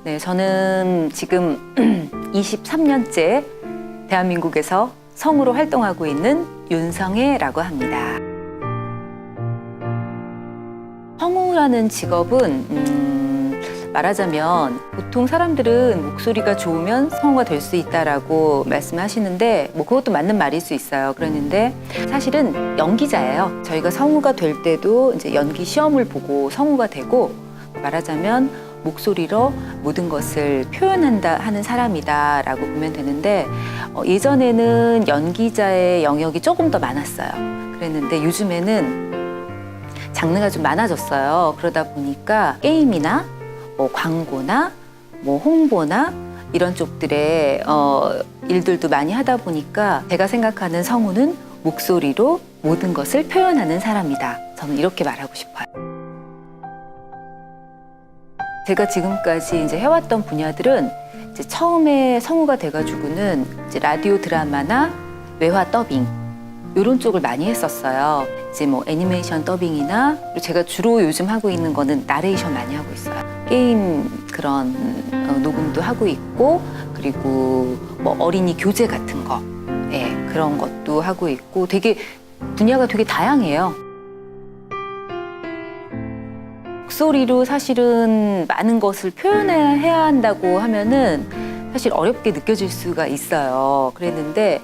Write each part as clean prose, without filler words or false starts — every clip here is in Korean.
네, 저는 지금 23년째 대한민국에서 성우로 활동하고 있는 윤성애라고 합니다. 성우라는 직업은 말하자면 보통 사람들은 목소리가 좋으면 성우가 될 수 있다라고 말씀하시는데 뭐 그것도 맞는 말일 수 있어요. 그랬는데 사실은 연기자예요. 저희가 성우가 될 때도 이제 연기 시험을 보고 성우가 되고 말하자면 목소리로 모든 것을 표현한다 하는 사람이다라고 보면 되는데 예전에는 연기자의 영역이 조금 더 많았어요. 그랬는데 요즘에는 장르가 좀 많아졌어요. 그러다 보니까 게임이나 뭐 광고나 뭐 홍보나 이런 쪽들의 일들도 많이 하다 보니까 제가 생각하는 성우는 목소리로 모든 것을 표현하는 사람이다. 저는 이렇게 말하고 싶어요. 제가 지금까지 이제 해왔던 분야들은 이제 처음에 성우가 돼가지고는 이제 라디오 드라마나 외화 더빙 이런 쪽을 많이 했었어요. 이제 뭐 애니메이션 더빙이나 그리고 제가 주로 요즘 하고 있는 거는 나레이션 많이 하고 있어요. 게임 그런 녹음도 하고 있고 그리고 뭐 어린이 교재 같은 거 그런 것도 하고 있고 되게 분야가 되게 다양해요. 목소리로 사실은 많은 것을 표현해야 한다고 하면은 사실 어렵게 느껴질 수가 있어요. 그랬는데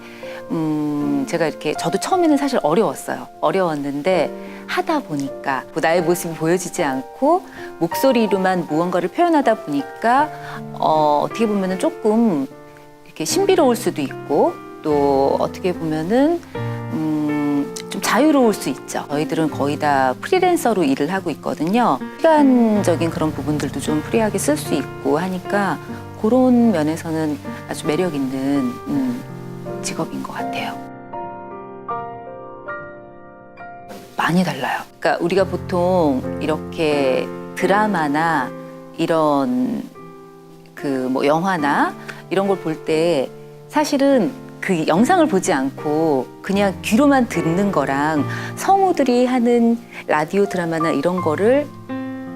제가 이렇게 저도 처음에는 사실 어려웠는데 하다 보니까 나의 모습이 보여지지 않고 목소리로만 무언가를 표현하다 보니까 어떻게 보면은 조금 이렇게 신비로울 수도 있고 또 어떻게 보면은 좀 자유로울 수 있죠. 저희들은 거의 다 프리랜서로 일을 하고 있거든요. 시간적인 그런 부분들도 좀 프리하게 쓸 수 있고 하니까 그런 면에서는 아주 매력 있는 직업인 것 같아요. 많이 달라요. 그러니까 우리가 보통 이렇게 드라마나 이런 그 뭐 영화나 이런 걸 볼 때 사실은 그 영상을 보지 않고 그냥 귀로만 듣는 거랑 성우들이 하는 라디오 드라마나 이런 거를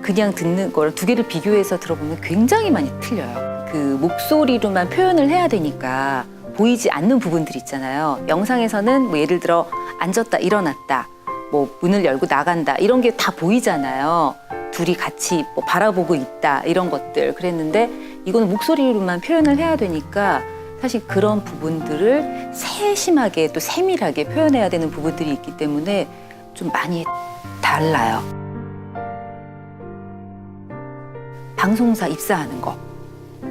그냥 듣는 거랑 두 개를 비교해서 들어보면 굉장히 많이 틀려요. 그 목소리로만 표현을 해야 되니까 보이지 않는 부분들 있잖아요. 영상에서는 뭐 예를 들어 앉았다 일어났다 뭐 문을 열고 나간다 이런 게 다 보이잖아요. 둘이 같이 뭐 바라보고 있다 이런 것들. 그랬는데 이거는 목소리로만 표현을 해야 되니까 사실 그런 부분들을 세심하게 또 세밀하게 표현해야 되는 부분들이 있기 때문에 좀 많이 달라요. 방송사 입사하는 거.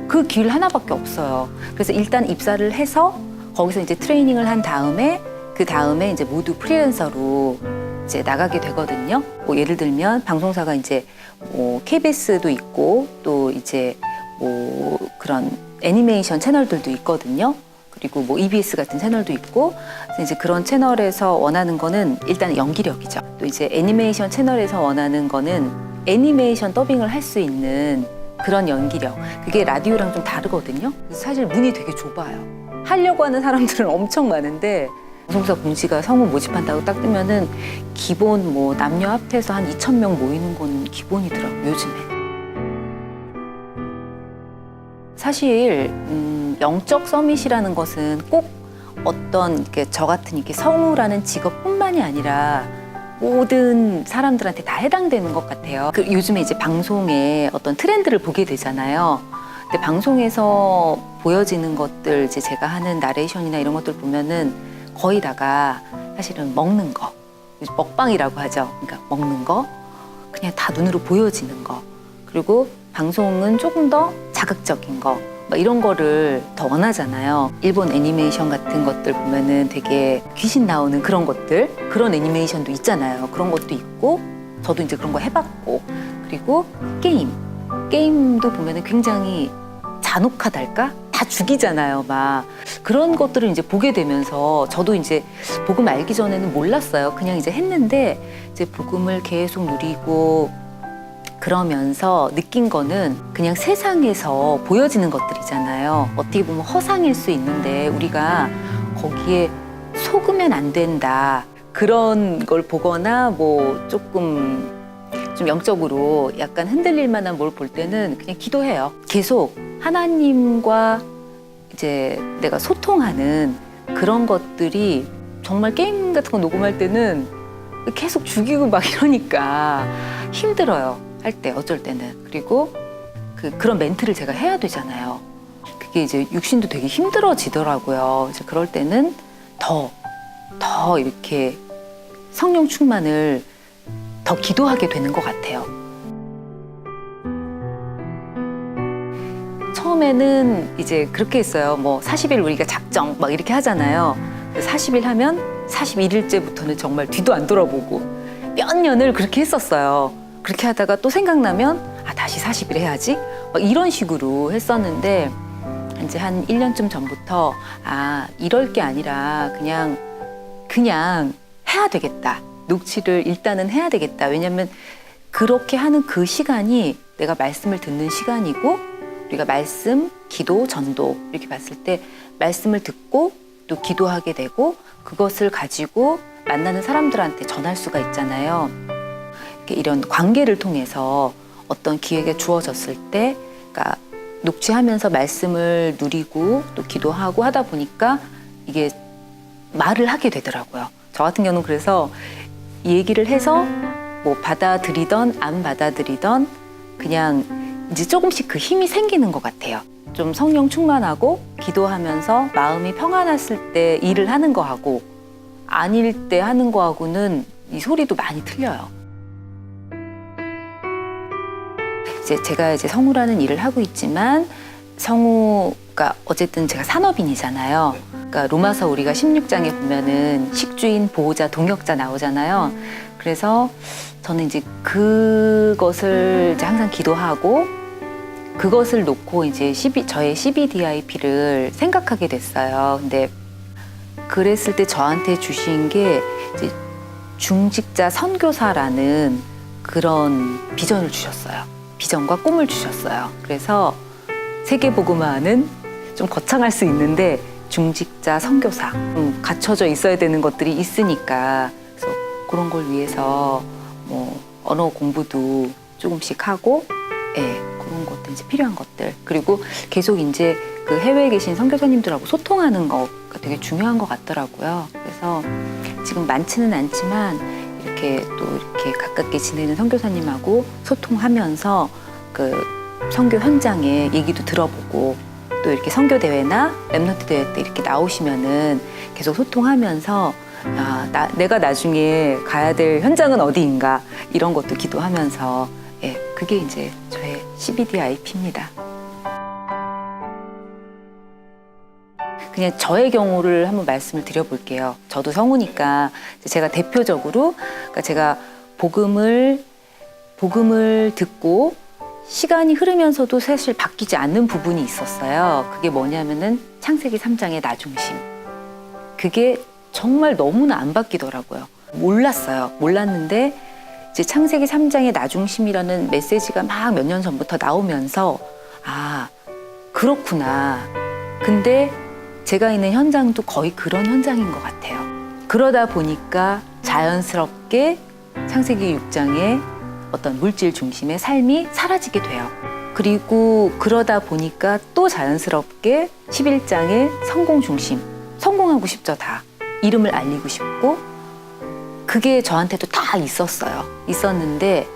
그 길 하나밖에 없어요. 그래서 일단 입사를 해서 거기서 이제 트레이닝을 한 다음에 그 다음에 이제 모두 프리랜서로 이제 나가게 되거든요. 뭐 예를 들면 방송사가 이제 뭐 KBS도 있고 또 이제 뭐 그런 애니메이션 채널들도 있거든요. 그리고 뭐 EBS 같은 채널도 있고 그래서 이제 그런 채널에서 원하는 거는 일단 연기력이죠. 또 이제 애니메이션 채널에서 원하는 거는 애니메이션 더빙을 할 수 있는 그런 연기력. 그게 라디오랑 좀 다르거든요. 사실 문이 되게 좁아요. 하려고 하는 사람들은 엄청 많은데 방송사 공지가 성우 모집한다고 딱 뜨면은 기본 뭐 남녀 합해서 한 2,000명 모이는 건 기본이더라고요, 요즘에. 사실 영적 서밋이라는 것은 꼭 어떤 이렇게 저 같은 이렇게 성우라는 직업뿐만이 아니라 모든 사람들한테 다 해당되는 것 같아요. 그 요즘에 이제 방송에 어떤 트렌드를 보게 되잖아요. 근데 방송에서 보여지는 것들 이제 제가 하는 나레이션이나 이런 것들 보면은 거의 다가 사실은 먹는 거, 먹방이라고 하죠. 그러니까 먹는 거, 그냥 다 눈으로 보여지는 거. 그리고 방송은 조금 더 자극적인 거, 막 이런 거를 더 원하잖아요. 일본 애니메이션 같은 것들 보면은 되게 귀신 나오는 그런 것들, 그런 애니메이션도 있잖아요. 그런 것도 있고, 저도 이제 그런 거 해봤고, 그리고 게임도 보면은 굉장히 잔혹하달까? 다 죽이잖아요, 막. 그런 것들을 이제 보게 되면서 저도 이제 복음 알기 전에는 몰랐어요. 그냥 이제 했는데 이제 복음을 계속 누리고 그러면서 느낀 거는 그냥 세상에서 보여지는 것들이잖아요. 어떻게 보면 허상일 수 있는데 우리가 거기에 속으면 안 된다. 그런 걸 보거나 뭐 조금 좀 영적으로 약간 흔들릴 만한 뭘 볼 때는 그냥 기도해요. 계속 하나님과 이제 내가 소통하는 그런 것들이 정말 게임 같은 거 녹음할 때는 계속 죽이고 막 이러니까 힘들어요. 할 때 어쩔 때는. 그리고 그런 멘트를 제가 해야 되잖아요. 그게 이제 육신도 되게 힘들어지더라고요. 이제 그럴 때는 더 이렇게 성령 충만을 더 기도하게 되는 것 같아요. 처음에는 이제 그렇게 했어요. 뭐 40일 우리가 작정 막 이렇게 하잖아요. 40일 하면 41일째부터는 정말 뒤도 안 돌아보고 몇 년을 그렇게 했었어요. 그렇게 하다가 또 생각나면 다시 40일 해야지 막 이런 식으로 했었는데 이제 한 1년쯤 전부터 이럴 게 아니라 그냥 해야 되겠다. 녹취를 일단은 해야 되겠다. 왜냐면 그렇게 하는 그 시간이 내가 말씀을 듣는 시간이고 우리가 말씀, 기도, 전도 이렇게 봤을 때 말씀을 듣고 또 기도하게 되고 그것을 가지고 만나는 사람들한테 전할 수가 있잖아요. 이런 관계를 통해서 어떤 기회가 주어졌을 때 그러니까 녹취하면서 말씀을 누리고 또 기도하고 하다 보니까 이게 말을 하게 되더라고요. 저 같은 경우는 그래서 얘기를 해서 뭐 받아들이던 안 받아들이던 그냥 이제 조금씩 그 힘이 생기는 것 같아요. 좀 성령 충만하고 기도하면서 마음이 평안했을 때 일을 하는 거하고 아닐 때 하는 거하고는 이 소리도 많이 틀려요. 이제 제가 성우라는 일을 하고 있지만 성우가 어쨌든 제가 산업인이잖아요. 그러니까 로마서 우리가 16장에 보면은 식주인, 보호자, 동역자 나오잖아요. 그래서 저는 이제 그것을 이제 항상 기도하고 그것을 놓고 이제 저의 CBDIP를 생각하게 됐어요. 근데 그랬을 때 저한테 주신 게 이제 중직자 선교사라는 그런 비전을 주셨어요. 비전과 꿈을 주셨어요. 그래서 세계복음화는 좀 거창할 수 있는데 중직자 선교사 갖춰져 있어야 되는 것들이 있으니까 그래서 그런 걸 위해서 뭐 언어 공부도 조금씩 하고 그런 것들 이제 필요한 것들 그리고 계속 이제 그 해외에 계신 선교사님들하고 소통하는 거가 되게 중요한 것 같더라고요. 그래서 지금 많지는 않지만 이렇게 가깝게 지내는 선교사님하고 소통하면서 그 선교 현장에 얘기도 들어보고 또 이렇게 선교 대회나 랩런트 대회 때 이렇게 나오시면은 계속 소통하면서 내가 나중에 가야 될 현장은 어디인가 이런 것도 기도하면서 그게 이제 저의 CBDIP입니다. 그냥 저의 경우를 한번 말씀을 드려볼게요. 저도 성우니까 제가 대표적으로 그러니까 제가 복음을 듣고 시간이 흐르면서도 사실 바뀌지 않는 부분이 있었어요. 그게 뭐냐면은 창세기 3장의 나중심. 그게 정말 너무나 안 바뀌더라고요. 몰랐는데 이제 창세기 3장의 나중심이라는 메시지가 막 몇 년 전부터 나오면서 그렇구나. 근데 제가 있는 현장도 거의 그런 현장인 것 같아요. 그러다 보니까 자연스럽게 창세기 6장의 어떤 물질 중심의 삶이 사라지게 돼요. 그리고 그러다 보니까 또 자연스럽게 11장의 성공 중심, 성공하고 싶죠, 다. 이름을 알리고 싶고 그게 저한테도 다 있었는데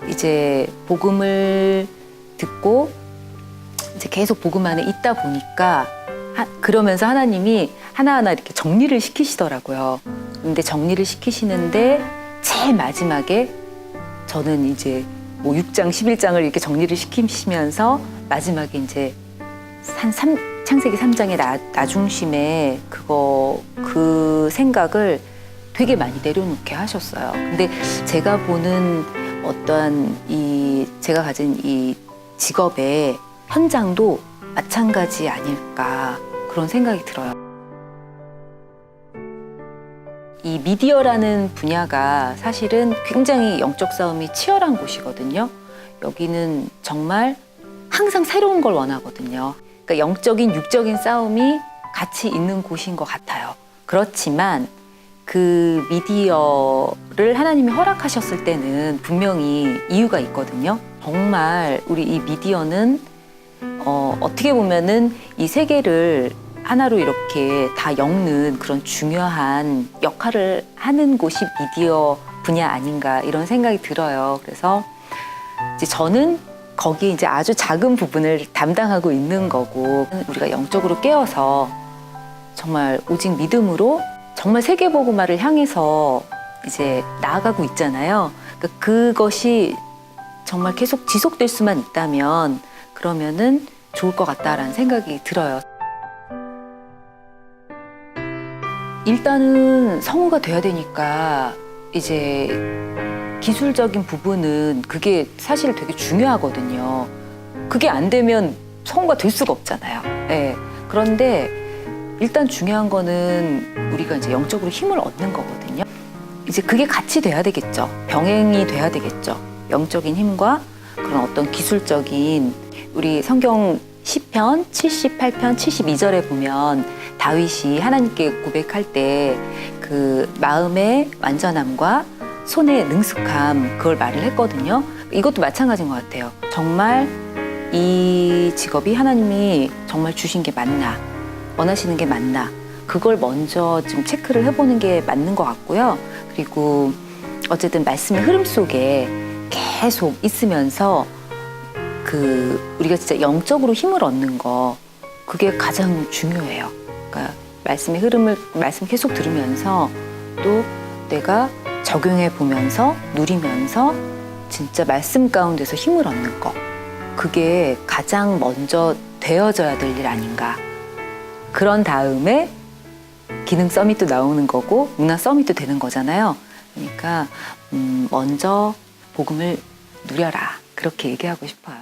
이제 복음을 듣고 이제 계속 복음 안에 있다 보니까 그러면서 하나님이 하나하나 이렇게 정리를 시키시더라고요. 근데 정리를 시키시는데 제일 마지막에 저는 이제 뭐 6장, 11장을 이렇게 정리를 시키시면서 마지막에 이제 창세기 3장의 나중심에 그 생각을 되게 많이 내려놓게 하셨어요. 근데 제가 보는 어떠한 제가 가진 이 직업의 현장도 마찬가지 아닐까 그런 생각이 들어요. 이 미디어라는 분야가 사실은 굉장히 영적 싸움이 치열한 곳이거든요. 여기는 정말 항상 새로운 걸 원하거든요. 그러니까 영적인, 육적인 싸움이 같이 있는 곳인 것 같아요. 그렇지만 그 미디어를 하나님이 허락하셨을 때는 분명히 이유가 있거든요. 정말 우리 이 미디어는 어떻게 보면은 이 세계를 하나로 이렇게 다 엮는 그런 중요한 역할을 하는 곳이 미디어 분야 아닌가 이런 생각이 들어요. 그래서 이제 저는 거기 이제 아주 작은 부분을 담당하고 있는 거고, 우리가 영적으로 깨어서 정말 오직 믿음으로 정말 세계복음화를 향해서 이제 나아가고 있잖아요. 그러니까 그것이 정말 계속 지속될 수만 있다면 그러면은 좋을 것 같다라는 생각이 들어요. 일단은 성우가 돼야 되니까 이제 기술적인 부분은 그게 사실 되게 중요하거든요. 그게 안 되면 성우가 될 수가 없잖아요. 네. 그런데 일단 중요한 거는 우리가 이제 영적으로 힘을 얻는 거거든요. 이제 그게 같이 돼야 되겠죠. 병행이 돼야 되겠죠. 영적인 힘과 그런 어떤 기술적인, 우리 성경 시편 78편 72절에 보면 다윗이 하나님께 고백할 때 그 마음의 완전함과 손의 능숙함, 그걸 말을 했거든요. 이것도 마찬가지인 것 같아요. 정말 이 직업이 하나님이 정말 주신 게 맞나, 원하시는 게 맞나, 그걸 먼저 좀 체크를 해보는 게 맞는 것 같고요. 그리고 어쨌든 말씀의 흐름 속에 계속 있으면서 우리가 진짜 영적으로 힘을 얻는 거, 그게 가장 중요해요. 그러니까 말씀의 흐름을 말씀 계속 들으면서 또 내가 적용해 보면서 누리면서 진짜 말씀 가운데서 힘을 얻는 거, 그게 가장 먼저 되어져야 될 일 아닌가. 그런 다음에 기능 서밋도 나오는 거고 문화 서밋도 되는 거잖아요. 그러니까 먼저 복음을 누려라, 그렇게 얘기하고 싶어요.